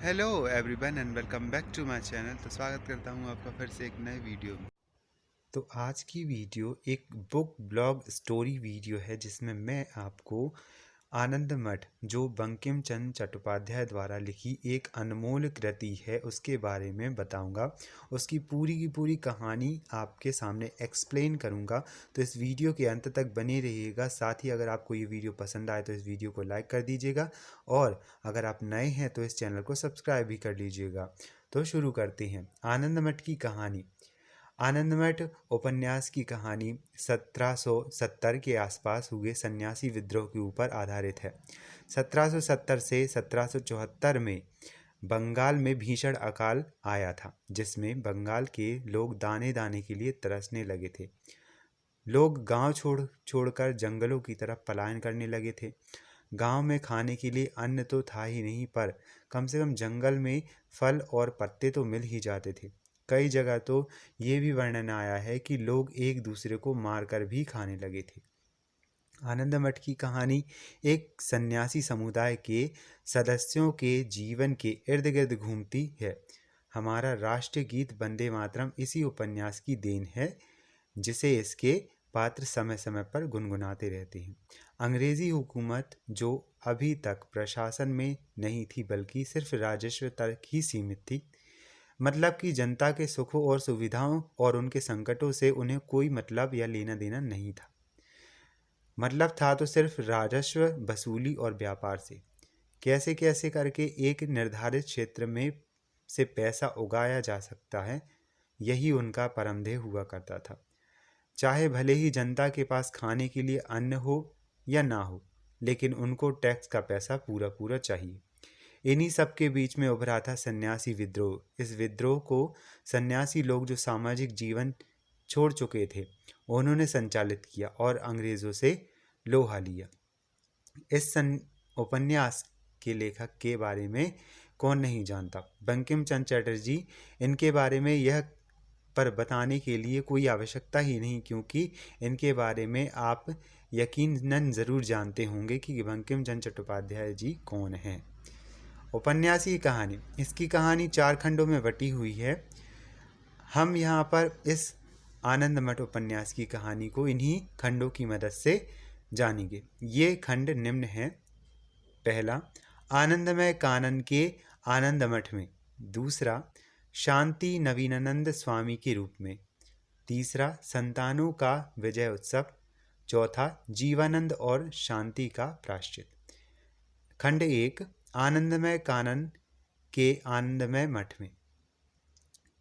Hello everyone and welcome back to my channel. तो स्वागत करता हूँ आपका फिर से एक नए वीडियो में। तो आज की वीडियो एक बुक ब्लॉग स्टोरी वीडियो है जिसमें मैं आपको आनंद मठ जो बंकिम चंद्र चट्टोपाध्याय द्वारा लिखी एक अनमोल कृति है उसके बारे में बताऊंगा। उसकी पूरी की पूरी कहानी आपके सामने एक्सप्लेन करूंगा। तो इस वीडियो के अंत तक बने रहिएगा। साथ ही अगर आपको ये वीडियो पसंद आए तो इस वीडियो को लाइक कर दीजिएगा और अगर आप नए हैं तो इस चैनल को सब्सक्राइब भी कर लीजिएगा। तो शुरू करते हैं। आनंद मठ की कहानी। आनंद मठ उपन्यास की कहानी 1770 के आसपास हुए सन्यासी विद्रोह के ऊपर आधारित है। 1770 से 1774 में बंगाल में भीषण अकाल आया था जिसमें बंगाल के लोग दाने दाने के लिए तरसने लगे थे। लोग गांव छोड़कर जंगलों की तरफ पलायन करने लगे थे। गांव में खाने के लिए अन्न तो था ही नहीं पर कम से कम जंगल में फल और पत्ते तो मिल ही जाते थे। कई जगह तो ये भी वर्णन आया है कि लोग एक दूसरे को मारकर भी खाने लगे थे। आनंद मठ की कहानी एक सन्यासी समुदाय के सदस्यों के जीवन के इर्द गिर्द घूमती है। हमारा राष्ट्रीय गीत वंदे मातरम इसी उपन्यास की देन है जिसे इसके पात्र समय समय पर गुनगुनाते रहते हैं। अंग्रेजी हुकूमत जो अभी तक प्रशासन में नहीं थी बल्कि सिर्फ राजस्व तक ही सीमित थी, मतलब कि जनता के सुखों और सुविधाओं और उनके संकटों से उन्हें कोई मतलब या लेना देना नहीं था। मतलब था तो सिर्फ राजस्व वसूली और व्यापार से। कैसे कैसे करके एक निर्धारित क्षेत्र में से पैसा उगाया जा सकता है, यही उनका परमधेय हुआ करता था। चाहे भले ही जनता के पास खाने के लिए अन्न हो या ना हो, लेकिन उनको टैक्स का पैसा पूरा पूरा चाहिए। इन्हीं सब के बीच में उभरा था सन्यासी विद्रोह। इस विद्रोह को सन्यासी लोग जो सामाजिक जीवन छोड़ चुके थे उन्होंने संचालित किया और अंग्रेज़ों से लोहा लिया। इस उपन्यास के लेखक के बारे में कौन नहीं जानता। बंकिम चंद्र चटर्जी। इनके बारे में यह पर बताने के लिए कोई आवश्यकता ही नहीं क्योंकि इनके बारे में आप यकीनन ज़रूर जानते होंगे कि बंकिम चंद्र चट्टोपाध्याय जी कौन हैं। उपन्यास की कहानी। इसकी कहानी 4 खंडों में बटी हुई है। हम यहाँ पर इस आनंद मठ उपन्यास की कहानी को इन्हीं खंडों की मदद से जानेंगे। ये खंड निम्न हैं। पहला, आनंदमय कानन के आनंद मठ में। दूसरा, शांति नवीनानंद स्वामी के रूप में। तीसरा, संतानों का विजय उत्सव। चौथा, जीवानंद और शांति का प्रायश्चित। खंड 1, आनंदमय कानन के आनंदमय मठ में।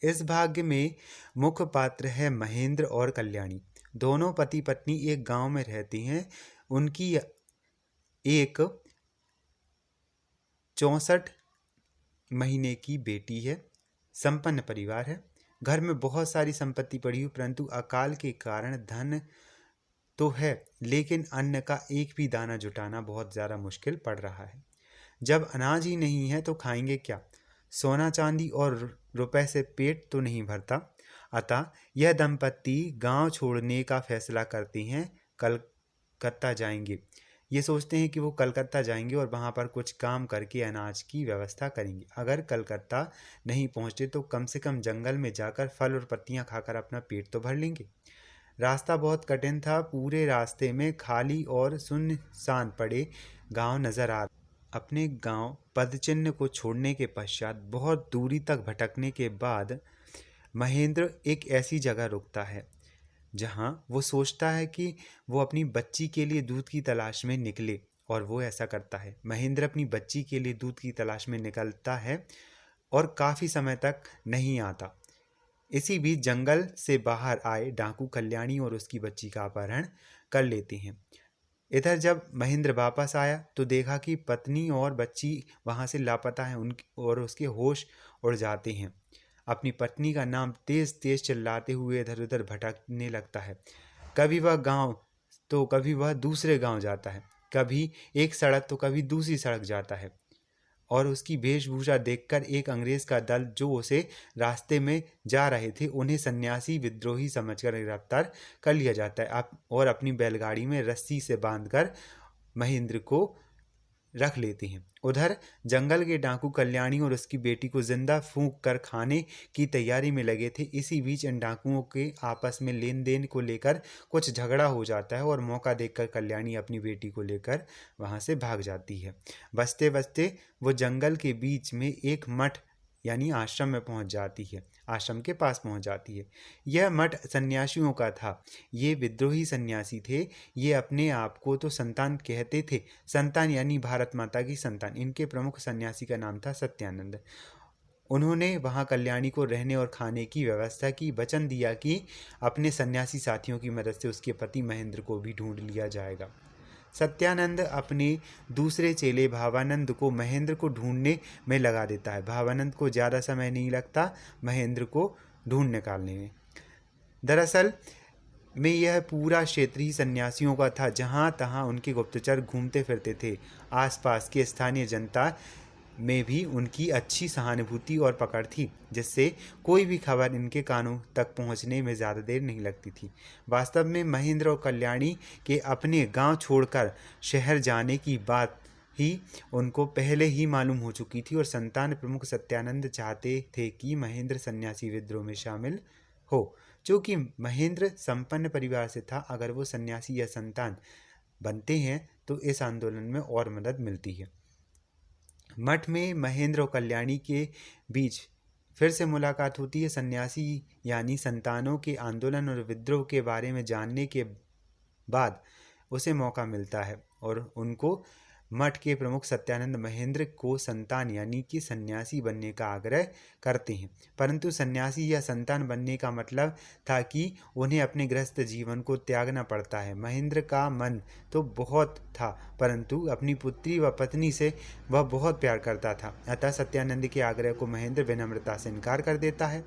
इस भाग में मुख्य पात्र है महेंद्र और कल्याणी। दोनों पति पत्नी एक गांव में रहती हैं। उनकी एक 64 महीने की बेटी है। संपन्न परिवार है। घर में बहुत सारी संपत्ति पड़ी हुई परंतु अकाल के कारण धन तो है लेकिन अन्न का एक भी दाना जुटाना बहुत ज़्यादा मुश्किल पड़ रहा है। जब अनाज ही नहीं है तो खाएंगे क्या। सोना चांदी और रुपए से पेट तो नहीं भरता। अतः यह दंपत्ति गांव छोड़ने का फैसला करती हैं। कलकत्ता जाएंगे। ये सोचते हैं कि वो कलकत्ता जाएंगे और वहाँ पर कुछ काम करके अनाज की व्यवस्था करेंगे। अगर कलकत्ता नहीं पहुँचते तो कम से कम जंगल में जाकर फल और पत्तियाँ खाकर अपना पेट तो भर लेंगे। रास्ता बहुत कठिन था। पूरे रास्ते में खाली और सुनसान पड़े गांव नजर आ रहे। अपने गांव पदचिन्ह को छोड़ने के पश्चात बहुत दूरी तक भटकने के बाद महेंद्र एक ऐसी जगह रुकता है जहां वो सोचता है कि वो अपनी बच्ची के लिए दूध की तलाश में निकले और वो ऐसा करता है। महेंद्र अपनी बच्ची के लिए दूध की तलाश में निकलता है और काफ़ी समय तक नहीं आता। इसी बीच जंगल से बाहर आए डाकू कल्याणी और उसकी बच्ची का अपहरण कर लेते हैं। इधर जब महेंद्र वापस आया तो देखा कि पत्नी और बच्ची वहाँ से लापता है और उसके होश उड़ जाते हैं। अपनी पत्नी का नाम तेज़ तेज़ चिल्लाते हुए इधर उधर भटकने लगता है। कभी वह गांव तो कभी वह दूसरे गांव जाता है। कभी एक सड़क तो कभी दूसरी सड़क जाता है और उसकी वेशभूषा देखकर एक अंग्रेज का दल जो उसे रास्ते में जा रहे थे उन्हें सन्यासी विद्रोही समझकर गिरफ्तार कर लिया जाता है और अपनी बैलगाड़ी में रस्सी से बांधकर महेंद्र को रख लेते हैं। उधर जंगल के डाकू कल्याणी और उसकी बेटी को जिंदा फूंक कर खाने की तैयारी में लगे थे। इसी बीच इन डाकुओं के आपस में लेन देन को लेकर कुछ झगड़ा हो जाता है और मौका देखकर कल्याणी अपनी बेटी को लेकर वहां से भाग जाती है। बचते बचते वो जंगल के बीच में एक मठ यानी आश्रम में पहुंच जाती है, आश्रम के पास पहुंच जाती है। यह मठ सन्यासियों का था। ये विद्रोही सन्यासी थे। ये अपने आप को तो संतान कहते थे, संतान यानी भारत माता की संतान। इनके प्रमुख सन्यासी का नाम था सत्यानंद। उन्होंने वहां कल्याणी को रहने और खाने की व्यवस्था की, वचन दिया कि अपने सन्यासी साथियों की मदद से उसके पति महेंद्र को भी ढूंढ लिया जाएगा। सत्यानंद अपने दूसरे चेले भावानंद को महेंद्र को ढूंढने में लगा देता है। भावानंद को ज़्यादा समय नहीं लगता महेंद्र को ढूंढ निकालने में। दरअसल में यह पूरा क्षेत्र ही सन्यासियों का था। जहाँ तहाँ उनके गुप्तचर घूमते फिरते थे। आसपास के स्थानीय जनता में भी उनकी अच्छी सहानुभूति और पकड़ थी, जिससे कोई भी खबर इनके कानों तक पहुंचने में ज़्यादा देर नहीं लगती थी। वास्तव में महेंद्र और कल्याणी के अपने गांव छोड़कर शहर जाने की बात ही उनको पहले ही मालूम हो चुकी थी और संतान प्रमुख सत्यानंद चाहते थे कि महेंद्र सन्यासी विद्रोह में शामिल हो। चूँकि महेंद्र संपन्न परिवार से था, अगर वो सन्यासी या संतान बनते हैं तो इस आंदोलन में और मदद मिलती है। मठ में महेंद्र और कल्याणी के बीच फिर से मुलाकात होती है। सन्यासी यानी संतानों के आंदोलन और विद्रोह के बारे में जानने के बाद उसे मौका मिलता है और उनको मठ के प्रमुख सत्यानंद महेंद्र को संतान यानी कि सन्यासी बनने का आग्रह करते हैं। परंतु सन्यासी या संतान बनने का मतलब था कि उन्हें अपने गृहस्थ जीवन को त्यागना पड़ता है। महेंद्र का मन तो बहुत था, परंतु अपनी पुत्री व पत्नी से वह बहुत प्यार करता था। अतः सत्यानंद के आग्रह को महेंद्र विनम्रता से इनकार कर देता है।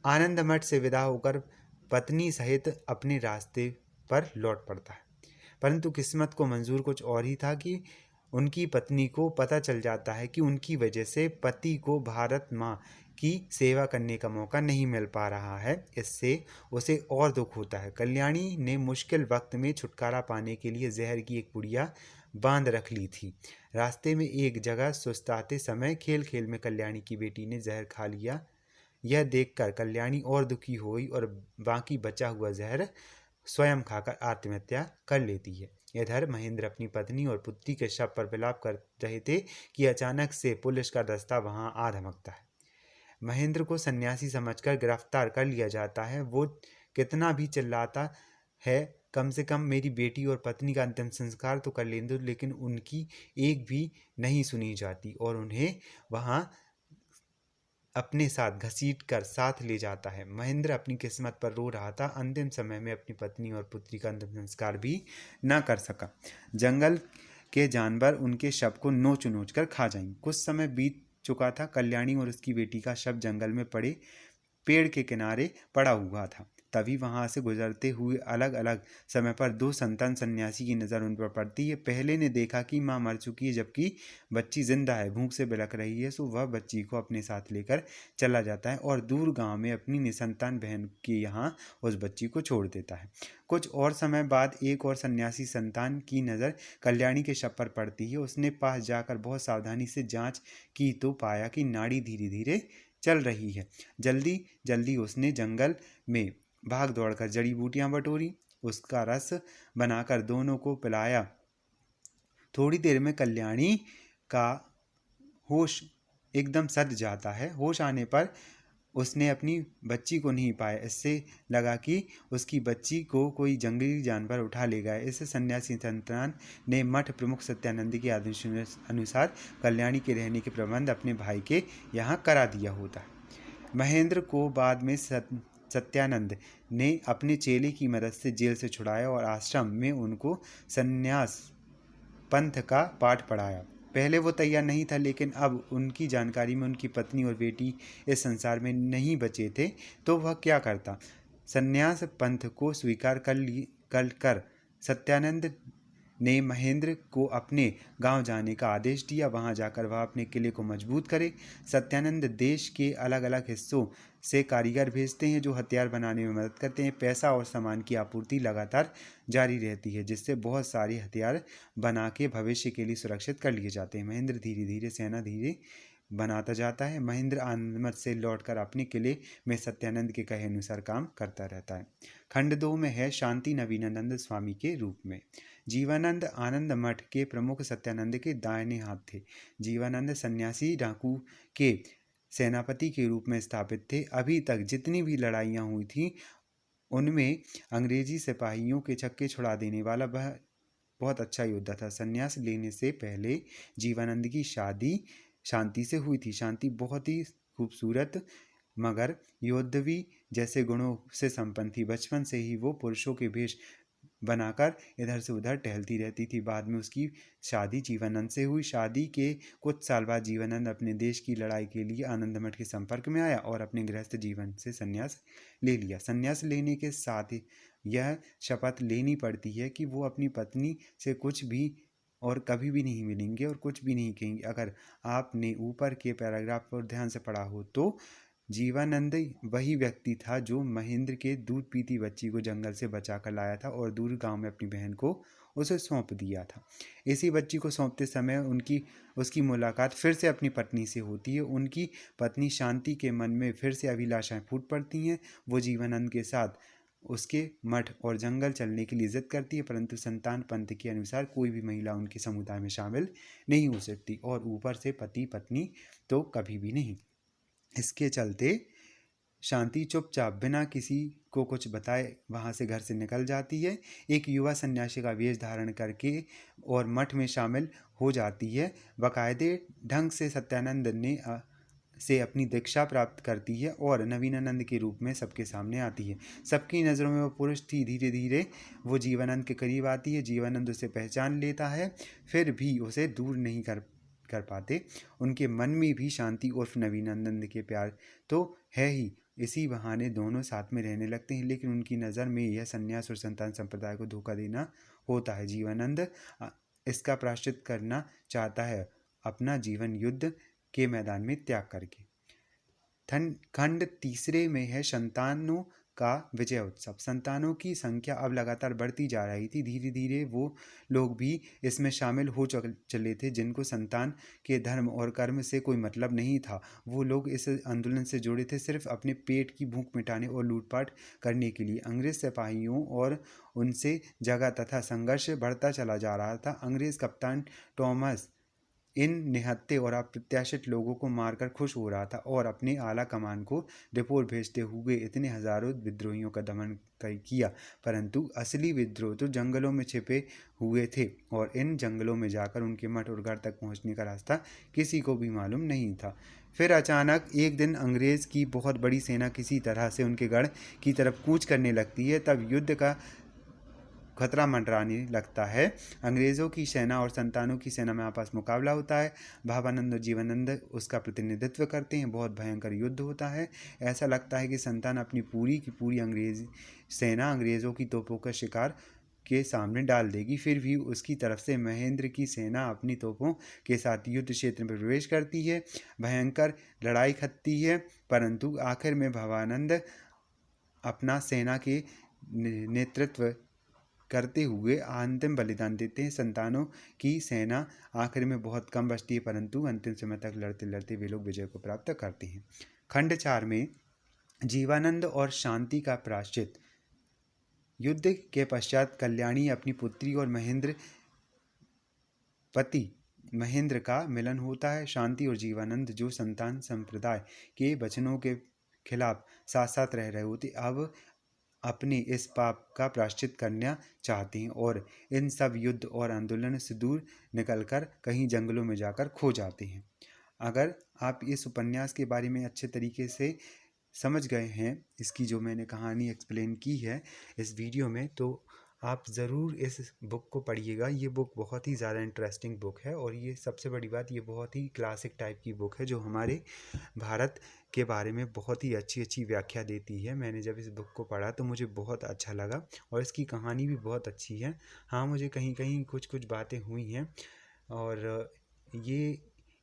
आनंद मठ से विदा होकर पत्नी सहित अपने रास्ते पर लौट पड़ता है। परंतु किस्मत को मंजूर कुछ और ही था कि उनकी पत्नी को पता चल जाता है कि उनकी वजह से पति को भारत माँ की सेवा करने का मौका नहीं मिल पा रहा है। इससे उसे और दुख होता है। कल्याणी ने मुश्किल वक्त में छुटकारा पाने के लिए जहर की एक पुड़िया बांध रख ली थी। रास्ते में एक जगह सुस्ताते समय खेल खेल में कल्याणी की बेटी ने जहर खा लिया। यह देखकर कल्याणी और दुखी हुई और बाकी बचा हुआ जहर स्वयं खाकर आत्महत्या कर लेती है। इधर महेंद्र अपनी पत्नी और पुत्री के शव पर विलाप कर रहे थे कि अचानक से पुलिस का दस्ता वहां आ धमकता है। महेंद्र को सन्यासी समझकर गिरफ्तार कर लिया जाता है। वो कितना भी चिल्लाता है, कम से कम मेरी बेटी और पत्नी का अंतिम संस्कार तो कर लें दो, लेकिन उनकी एक भी नहीं सुनी जाती और उन्हें वहां अपने साथ घसीट कर साथ ले जाता है। महेंद्र अपनी किस्मत पर रो रहा था। अंतिम समय में अपनी पत्नी और पुत्री का अंतिम संस्कार भी न कर सका। जंगल के जानवर उनके शव को नोच नोच कर खा जाएंगे। कुछ समय बीत चुका था। कल्याणी और उसकी बेटी का शव जंगल में पड़े पेड़ के किनारे पड़ा हुआ था। तभी वहां से गुजरते हुए अलग अलग समय पर दो संतान सन्यासी की नज़र उन पर पड़ती है। पहले ने देखा कि माँ मर चुकी है जबकि बच्ची जिंदा है, भूख से बिलख रही है, सो वह बच्ची को अपने साथ लेकर चला जाता है और दूर गांव में अपनी निसंतान बहन के यहाँ उस बच्ची को छोड़ देता है। कुछ और समय बाद एक और सन्यासी संतान की नज़र कल्याणी के शव पर पड़ती है। उसने पास जाकर बहुत सावधानी से जाँच की तो पाया कि नाड़ी धीरे धीरे चल रही है। जल्दी जल्दी उसने जंगल में भाग दौड़कर जड़ी बूटियां बटोरी, उसका रस बनाकर दोनों को पिलाया। थोड़ी देर में कल्याणी का होश एकदम सध जाता है। होश आने पर उसने अपनी बच्ची को नहीं पाया। इससे लगा कि उसकी बच्ची को कोई जंगली जानवर उठा ले गया। इस सन्यासी संतान ने मठ प्रमुख सत्यानंद के आदेश अनुसार कल्याणी के रहने के प्रबंध अपने भाई के यहाँ करा दिया होता है। महेंद्र को बाद में सत्यानंद ने अपने चेले की मदद से जेल से छुड़ाया और आश्रम में उनको संन्यास पंथ का पाठ पढ़ाया। पहले वो तैयार नहीं था, लेकिन अब उनकी जानकारी में उनकी पत्नी और बेटी इस संसार में नहीं बचे थे तो वह क्या करता। संन्यास पंथ को स्वीकार कर सत्यानंद ने महेंद्र को अपने गांव जाने का आदेश दिया। वहां जाकर वह अपने किले को मजबूत करे। सत्यानंद देश के अलग अलग हिस्सों से कारीगर भेजते हैं जो हथियार बनाने में मदद करते हैं। पैसा और सामान की आपूर्ति लगातार जारी रहती है, जिससे बहुत सारे हथियार बना के भविष्य के लिए सुरक्षित कर लिए जाते हैं। महेंद्र धीरे धीरे सेना धीरे बनाता जाता है। महेंद्र आनंद से लौटकर अपने किले में सत्यानंद के कहे अनुसार काम करता रहता है। खंड 2 में है शांति नवीनानंद स्वामी के रूप में। जीवानंद आनंद मठ के प्रमुख सत्यानंद के दाहिने हाथ थे। जीवानंद सन्यासी डाकू के सेनापति के रूप में स्थापित थे। अभी तक जितनी भी लड़ाइयाँ हुई थी उनमें अंग्रेजी सिपाहियों के छक्के छुड़ा देने वाला वह बहुत अच्छा योद्धा था। संन्यास लेने से पहले जीवानंद की शादी शांति से हुई थी। शांति बहुत ही खूबसूरत मगर योद्धवी जैसे गुणों से संपन्न थी। बचपन से ही वो पुरुषों के वेश बनाकर इधर से उधर टहलती रहती थी। बाद में उसकी शादी जीवानंद से हुई। शादी के कुछ साल बाद जीवानंद अपने देश की लड़ाई के लिए आनंद मठ के संपर्क में आया और अपने गृहस्थ जीवन से संन्यास ले लिया। संन्यास लेने के साथ ही यह शपथ लेनी पड़ती है कि वो अपनी पत्नी से कुछ भी और कभी भी नहीं मिलेंगे और कुछ भी नहीं कहेंगे। अगर आपने ऊपर के पैराग्राफ पर ध्यान से पढ़ा हो तो जीवानंद वही व्यक्ति था जो महेंद्र के दूध पीती बच्ची को जंगल से बचा कर लाया था और दूर गांव में अपनी बहन को उसे सौंप दिया था। इसी बच्ची को सौंपते समय उसकी मुलाकात फिर से अपनी पत्नी से होती है। उनकी पत्नी शांति के मन में फिर से अभिलाषाएं फूट पड़ती हैं। वो जीवानंद के साथ उसके मठ और जंगल चलने की लिए जिद करती है, परंतु संतान पंथ के अनुसार कोई भी महिला उनके समुदाय में शामिल नहीं हो सकती और ऊपर से पति पत्नी तो कभी भी नहीं। इसके चलते शांति चुपचाप बिना किसी को कुछ बताए वहाँ से घर से निकल जाती है। एक युवा सन्यासी का वेश धारण करके और मठ में शामिल हो जाती है। बाकायदे ढंग से सत्यानंद ने से अपनी दीक्षा प्राप्त करती है और नवीनानंद के रूप में सबके सामने आती है। सबकी नज़रों में वो पुरुष थी। धीरे धीरे वो जीवानंद के करीब आती है। जीवानंद उसे पहचान लेता है, फिर भी उसे दूर नहीं कर पाते। उनके मन में भी शांति उर्फ नवीनानंद के प्यार तो है ही। इसी बहाने दोनों साथ में रहने लगते हैं, लेकिन उनकी नज़र में यह संन्यास और संतान संप्रदाय को धोखा देना होता है। जीवानंद इसका प्रायश्चित करना चाहता है, अपना जीवन युद्ध के मैदान में त्याग करके। खंड 3 में है संतानों का विजय उत्सव। संतानों की संख्या अब लगातार बढ़ती जा रही थी। धीरे धीरे वो लोग भी इसमें शामिल हो चले थे जिनको संतान के धर्म और कर्म से कोई मतलब नहीं था। वो लोग इस आंदोलन से जुड़े थे सिर्फ अपने पेट की भूख मिटाने और लूटपाट करने के लिए। अंग्रेज सिपाहियों और उनसे जगह तथा संघर्ष बढ़ता चला जा रहा था। अंग्रेज कप्तान टॉमस इन निहत्थे और अप्रत्याशित लोगों को मारकर खुश हो रहा था और अपने आला कमान को रिपोर्ट भेजते हुए इतने हजारों विद्रोहियों का दमन किया। परंतु असली विद्रोह तो जंगलों में छिपे हुए थे और इन जंगलों में जाकर उनके मठ और घर तक पहुंचने का रास्ता किसी को भी मालूम नहीं था। फिर अचानक एक दिन अंग्रेज़ की बहुत बड़ी सेना किसी तरह से उनके गढ़ की तरफ कूच करने लगती है। तब युद्ध का खतरा मंडराने लगता है। अंग्रेज़ों की सेना और संतानों की सेना में आपस मुकाबला होता है। भावानंद और जीवानंद उसका प्रतिनिधित्व करते हैं। बहुत भयंकर युद्ध होता है। ऐसा लगता है कि संतान अपनी पूरी की पूरी अंग्रेज़ी सेना अंग्रेज़ों की तोपों का शिकार के सामने डाल देगी। फिर भी उसकी तरफ से महेंद्र की सेना अपनी तोपों के साथ युद्ध क्षेत्र में प्रवेश करती है। भयंकर लड़ाई खत्ती है, परंतु आखिर में भावानंद अपना सेना के नेतृत्व करते हुए अंतिम बलिदान देते हैं। संतानों की सेना आखिर में बहुत कम बचती है, परंतु अंतिम समय तक लड़ते लड़ते वे लोग विजय को प्राप्त करते हैं। खंड 4 में जीवानंद और शांति का प्रायश्चित। युद्ध के पश्चात कल्याणी अपनी पुत्री और पति महेंद्र का मिलन होता है। शांति और जीवानंद जो संतान संप्रदाय के वचनों के खिलाफ साथ साथ रह रहे होते अब अपने इस पाप का प्रायश्चित करना चाहते हैं और इन सब युद्ध और आंदोलन से दूर निकलकर कहीं जंगलों में जाकर खो जाते हैं। अगर आप इस उपन्यास के बारे में अच्छे तरीके से समझ गए हैं, इसकी जो मैंने कहानी एक्सप्लेन की है इस वीडियो में, तो आप ज़रूर इस बुक को पढ़िएगा। ये बुक बहुत ही ज़्यादा इंटरेस्टिंग बुक है और ये सबसे बड़ी बात, ये बहुत ही क्लासिक टाइप की बुक है जो हमारे भारत के बारे में बहुत ही अच्छी अच्छी व्याख्या देती है। मैंने जब इस बुक को पढ़ा तो मुझे बहुत अच्छा लगा और इसकी कहानी भी बहुत अच्छी है। हाँ, मुझे कहीं कहीं कुछ कुछ बातें हुई हैं और ये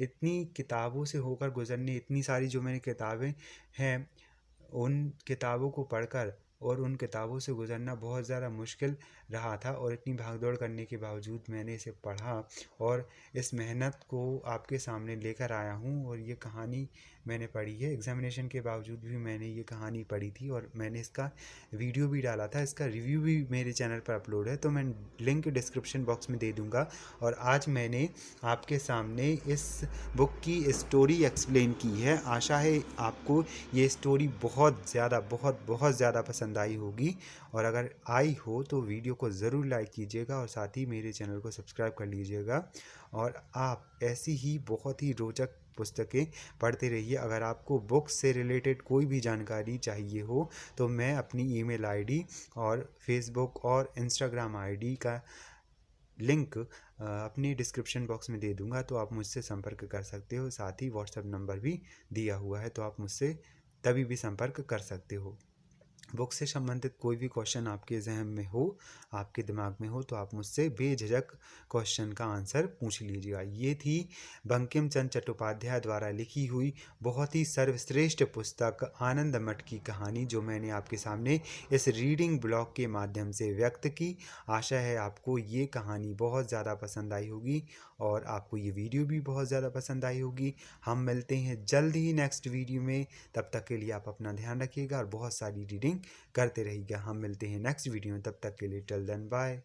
इतनी किताबों से होकर गुज़रने, इतनी सारी जो मैंने किताबें हैं उन किताबों को पढ़कर और उन किताबों से गुज़रना बहुत ज़्यादा मुश्किल रहा था और इतनी भाग-दौड़ करने के बावजूद मैंने इसे पढ़ा और इस मेहनत को आपके सामने लेकर आया हूँ और ये कहानी मैंने पढ़ी है। एग्ज़ामिनेशन के बावजूद भी मैंने ये कहानी पढ़ी थी और मैंने इसका वीडियो भी डाला था। इसका रिव्यू भी मेरे चैनल पर अपलोड है, तो मैं लिंक डिस्क्रिप्शन बॉक्स में दे दूँगा। और आज मैंने आपके सामने इस बुक की स्टोरी एक्सप्लेन की है। आशा है आपको ये स्टोरी बहुत ज़्यादा पसंद आई होगी और अगर आई हो तो वीडियो को ज़रूर लाइक कीजिएगा और साथ ही मेरे चैनल को सब्सक्राइब कर लीजिएगा। और आप ऐसी ही बहुत ही रोचक पुस्तकें पढ़ते रहिए। अगर आपको बुक्स से रिलेटेड कोई भी जानकारी चाहिए हो तो मैं अपनी ईमेल आईडी और फेसबुक और इंस्टाग्राम आईडी का लिंक अपनी डिस्क्रिप्शन बॉक्स में दे दूंगा, तो आप मुझसे संपर्क कर सकते हो। साथ ही व्हाट्सएप नंबर भी दिया हुआ है, तो आप मुझसे तभी भी संपर्क कर सकते हो। बुक से संबंधित कोई भी क्वेश्चन आपके जहन में हो, आपके दिमाग में हो, तो आप मुझसे बेझिझक क्वेश्चन का आंसर पूछ लीजिएगा। ये थी बंकिम चंद्र चट्टोपाध्याय द्वारा लिखी हुई बहुत ही सर्वश्रेष्ठ पुस्तक आनंद मठ की कहानी, जो मैंने आपके सामने इस रीडिंग ब्लॉग के माध्यम से व्यक्त की। आशा है आपको ये कहानी बहुत ज़्यादा पसंद आई होगी और आपको ये वीडियो भी बहुत ज़्यादा पसंद आई होगी। हम मिलते हैं जल्द ही नेक्स्ट वीडियो में। तब तक के लिए आप अपना ध्यान रखिएगा और बहुत सारी रीडिंग करते रहिएगा। हम मिलते हैं नेक्स्ट वीडियो में, तब तक के लिए टिल देन बाय।